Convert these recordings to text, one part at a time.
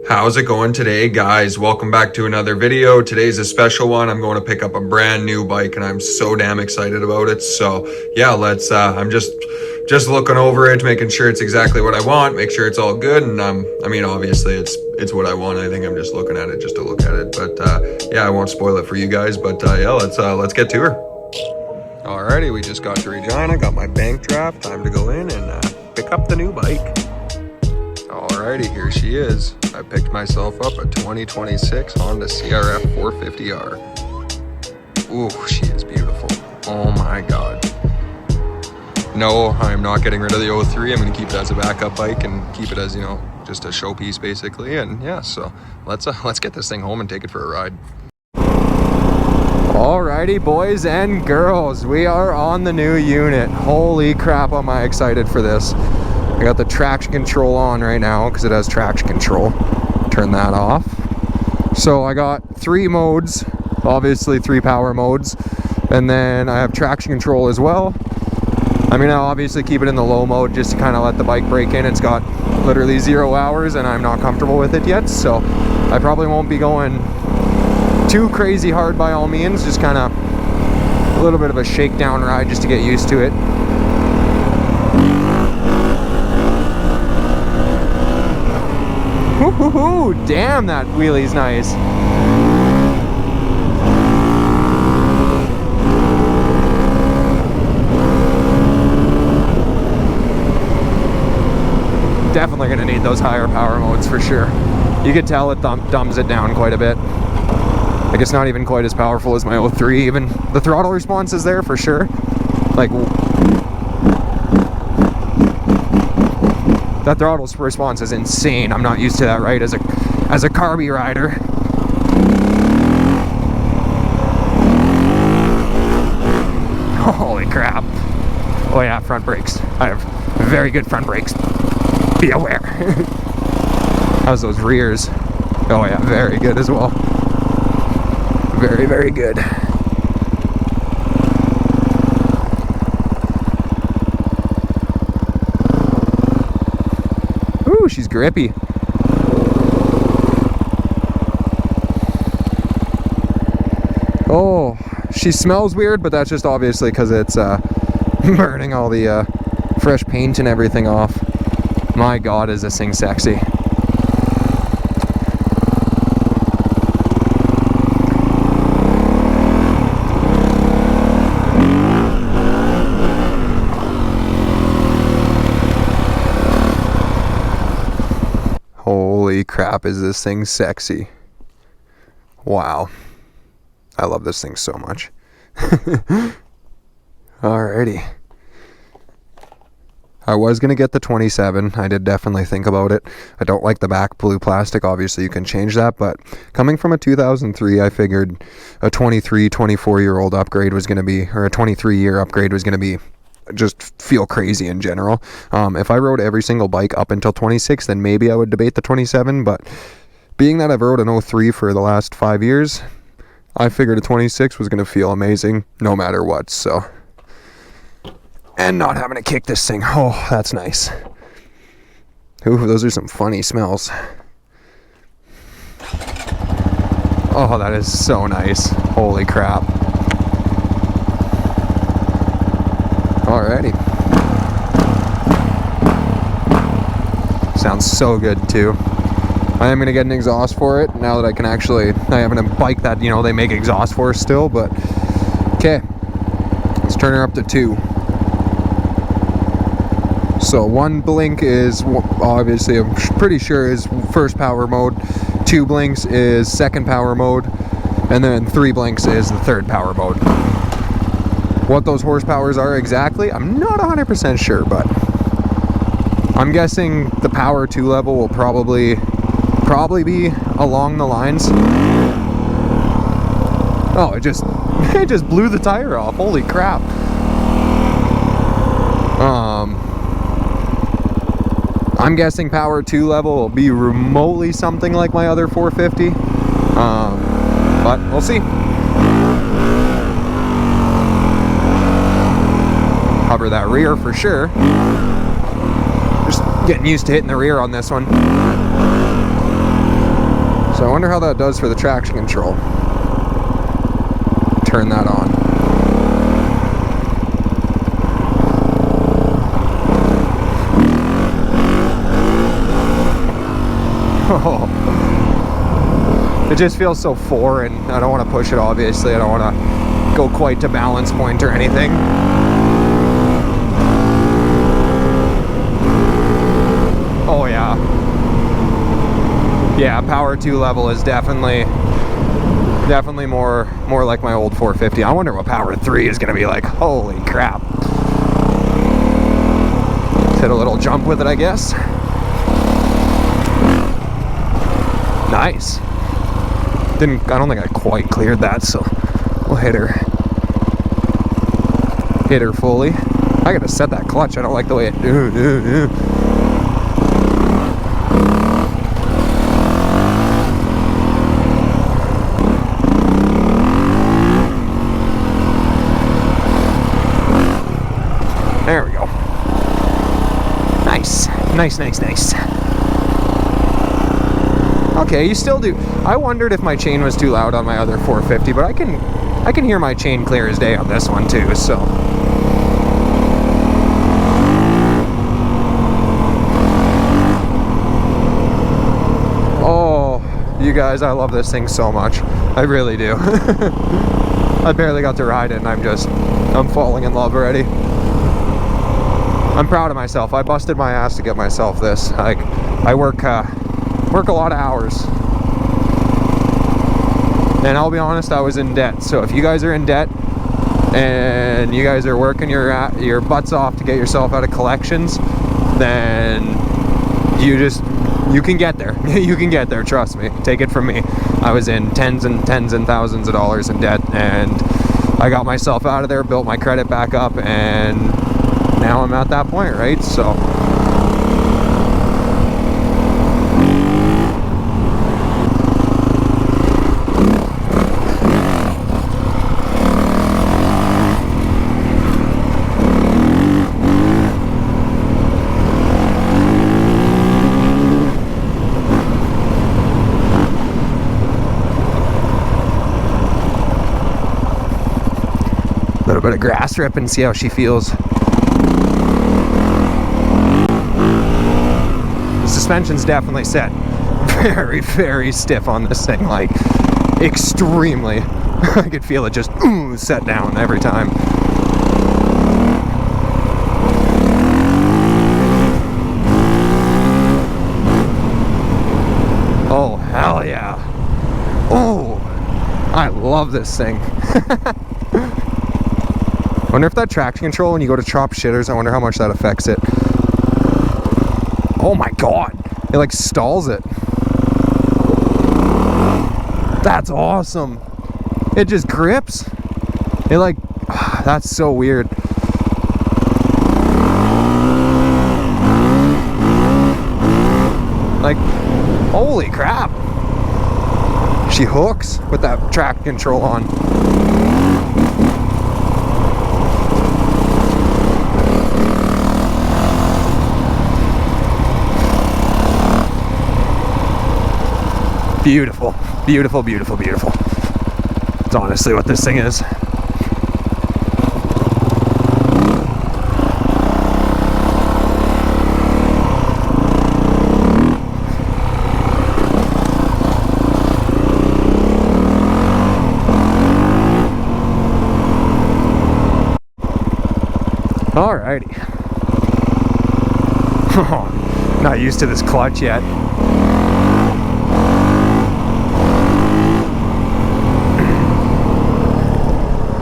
How's it going today, guys? Welcome back to another video. Today's a special one. I'm going to pick up a brand new bike and I'm so damn excited about it. So yeah, I'm just looking over it, making sure it's exactly what I want, make sure it's all good. And I mean, obviously it's what I want. I think I'm just looking at it just to look at it. But yeah, I won't spoil it for you guys, but yeah, let's get to her. Alrighty, we just got to Regina, got my bank draft, time to go in and pick up the new bike. Alrighty, here she is. I picked myself up a 2026 Honda CRF 450R. Ooh, she is beautiful. Oh my god. No, I'm not getting rid of the 03. I'm going to keep it as a backup bike and keep it as, you know, just a showpiece basically. And yeah, so let's get this thing home and take it for a ride. Alrighty, boys and girls, we are on the new unit. Holy crap, am I excited for this. I got the traction control on right now because it has traction control. Turn that off. So I got 3 modes, obviously 3 power modes, and then I have traction control as well. I mean, I'll obviously keep it in the low mode just to kind of let the bike break in. It's got literally 0 hours and I'm not comfortable with it yet, so I probably won't be going too crazy hard by all means, just kind of a little bit of a shakedown ride just to get used to it. Woohoo! Damn, that wheelie's nice. Definitely gonna need those higher power modes for sure. You could tell it dumbs it down quite a bit. Like, it's not even quite as powerful as my 03. Even the throttle response is there for sure. Like, that throttle response is insane. I'm not used to that, right? As a carby rider. Holy crap. Oh yeah, front brakes. I have very good front brakes. Be aware. How's those rears? Oh yeah, very good as well. Very, very good. Ooh, she's grippy. Oh, she smells weird, but that's just obviously because it's burning all the fresh paint and everything off. My god, is this thing sexy. Holy crap, is this thing sexy. Wow. I love this thing so much. Alrighty. I was going to get the 27. I did definitely think about it. I don't like the back blue plastic. Obviously, you can change that. But coming from a 2003, I figured a 23, 24-year-old upgrade was going to be, or a 23-year upgrade was going to be, just feel crazy in general. If I rode every single bike up until 26, then maybe I would debate the 27. But being that I've rode an 03 for the last 5 years, I figured a 26 was going to feel amazing no matter what. So, and not having to kick this thing. Oh, that's nice. Ooh, those are some funny smells. Oh, that is so nice. Holy crap. Alrighty. Sounds so good too. I am going to get an exhaust for it now that I can actually, I have a bike that, you know, they make exhaust for still, but okay. Let's turn her up to 2. So 1 blink is obviously, I'm pretty sure is first power mode, 2 blinks is second power mode, and then 3 blinks is the third power mode. What those horsepowers are exactly, I'm not 100% sure, but I'm guessing the power 2 level will probably be along the lines. Oh, it just blew the tire off. Holy crap. I'm guessing power 2 level will be remotely something like my other 450. But we'll see. Cover that rear for sure. Just getting used to hitting the rear on this one. wonder how that does for the traction control. Turn that on. Oh. It just feels so foreign. I don't want to push it, obviously. I don't want to go quite to balance point or anything. Oh yeah. Yeah, power 2 level is definitely more like my old 450. I wonder what power 3 is going to be like. Holy crap. Hit a little jump with it, I guess. Nice. I don't think I quite cleared that, so we'll hit her fully. I gotta set that clutch. I don't like the way it There we go. Nice. Nice. Okay, you still do. I wondered if my chain was too loud on my other 450, but I can hear my chain clear as day on this one too, so. Oh, you guys, I love this thing so much. I really do. I barely got to ride it and I'm falling in love already. I'm proud of myself. I busted my ass to get myself this. Like, I work a lot of hours, and I'll be honest, I was in debt. So if you guys are in debt and you guys are working your butts off to get yourself out of collections, then you can get there. You can get there, trust me. Take it from me. I was in tens and thousands of dollars in debt, and I got myself out of there, built my credit back up, and now I'm at that point, right? So little bit of grass rip and see how she feels. The suspension's definitely set very, very stiff on this thing, like extremely. I could feel it just set down every time. Oh, hell yeah. Oh, I love this thing. I wonder if that traction control, when you go to chop shitters, I wonder how much that affects it. Oh my god, it like stalls it. That's awesome. It just grips. It like, that's so weird. Like, holy crap. She hooks with that traction control on. Beautiful, beautiful, beautiful, beautiful. It's honestly what this thing is. Alrighty. Not used to this clutch yet.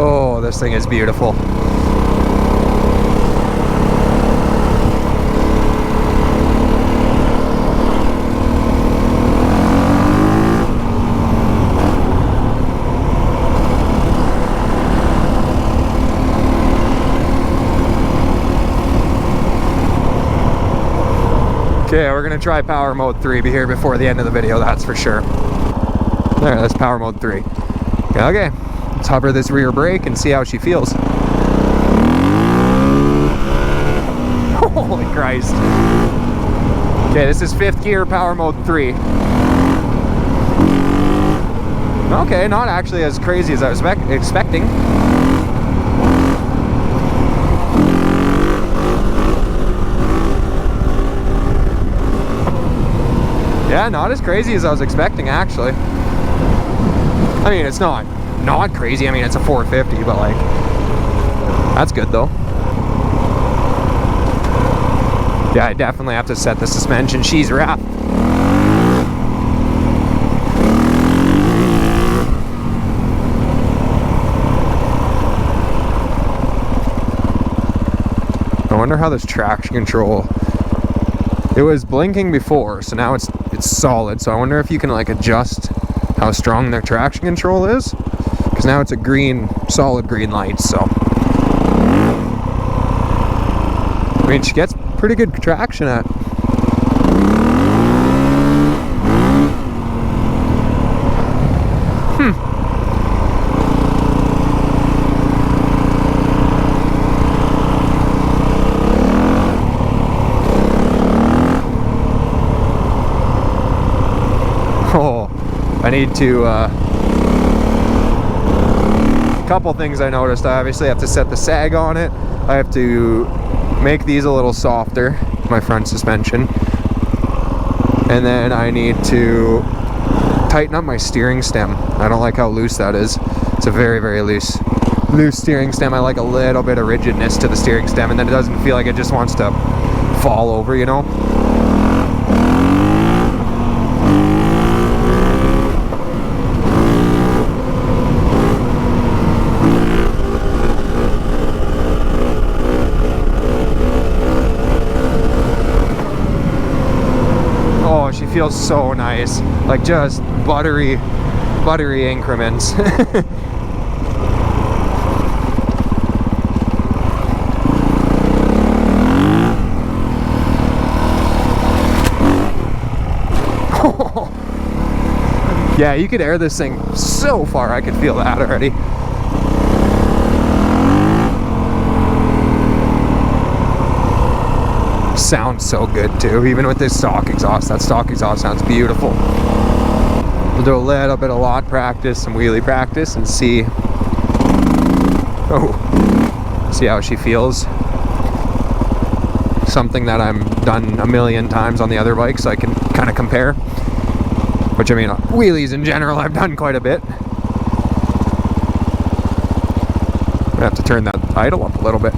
Oh, this thing is beautiful. Okay, we're gonna try power mode 3 here before the end of the video, that's for sure. There, that's power mode 3. Okay, let's hover this rear brake and see how she feels. Holy Christ. Okay, this is 5th gear, power mode 3. Okay, not actually as crazy as I was expecting. Yeah, not as crazy as I was expecting, actually. I mean, it's not crazy. I mean, it's a 450, but like, that's good though. Yeah, I definitely have to set the suspension. She's wrapped. I wonder how this traction control, it was blinking before, so now it's solid. So I wonder if you can like adjust how strong their traction control is, because now it's a green, solid green light. So I mean, she gets pretty good traction at. I need to, couple things I noticed. I obviously have to set the sag on it. I have to make these a little softer, my front suspension. And then I need to tighten up my steering stem. I don't like how loose that is. It's a very, very loose steering stem. I like a little bit of rigidness to the steering stem, and then it doesn't feel like it just wants to fall over, you know? She feels so nice, like just buttery increments. Yeah, you could air this thing so far. I could feel that already. Sounds so good too, even with this stock exhaust. That stock exhaust sounds beautiful. We'll do a little bit of lot practice, some wheelie practice, and see how she feels. Something that I've done a million times on the other bikes, so I can kind of compare. Which, I mean, wheelies in general I've done quite a bit. I have to turn that idle up a little bit.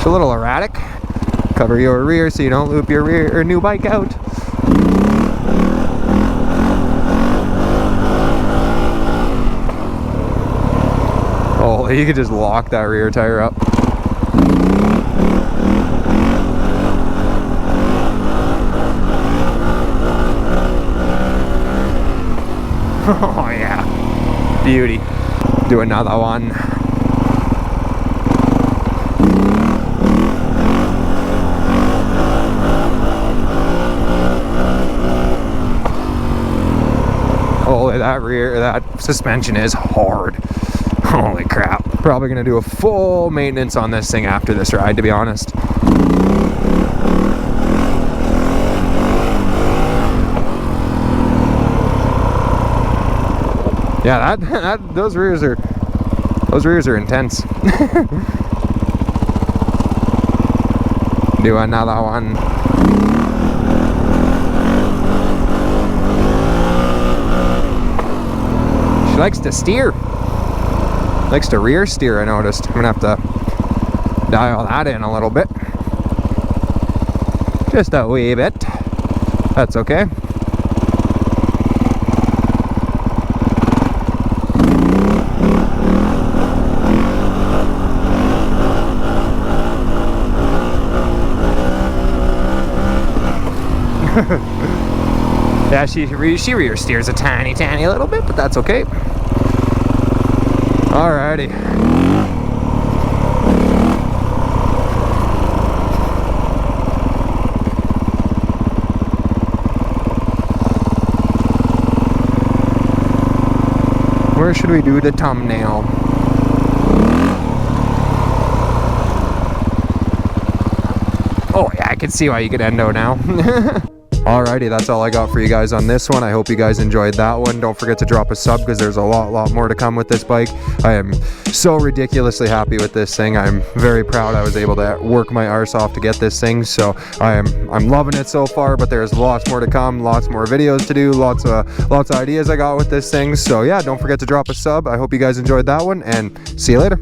A little erratic. Cover your rear so you don't loop your rear or new bike out. Oh, you could just lock that rear tire up. Oh yeah, beauty. Do another one. Holy, that suspension is hard. Holy crap. Probably gonna do a full maintenance on this thing after this ride, to be honest. Yeah, those rears are intense. Do another one. She likes to steer. Likes to rear steer, I noticed. I'm gonna have to dial that in a little bit. Just a wee bit. That's okay. Yeah, she rear steers a tiny little bit, but that's okay. Alrighty. Where should we do the thumbnail? can see why you could endo now. Alrighty, that's all I got for you guys on this one. I hope you guys enjoyed that one. Don't forget to drop a sub because there's a lot more to come with this bike. I am so ridiculously happy with this thing. I'm very proud I was able to work my arse off to get this thing. So I'm loving it so far, but there's lots more to come, lots more videos to do, lots of ideas I got with this thing. So yeah, don't forget to drop a sub. I hope you guys enjoyed that one, and see you later.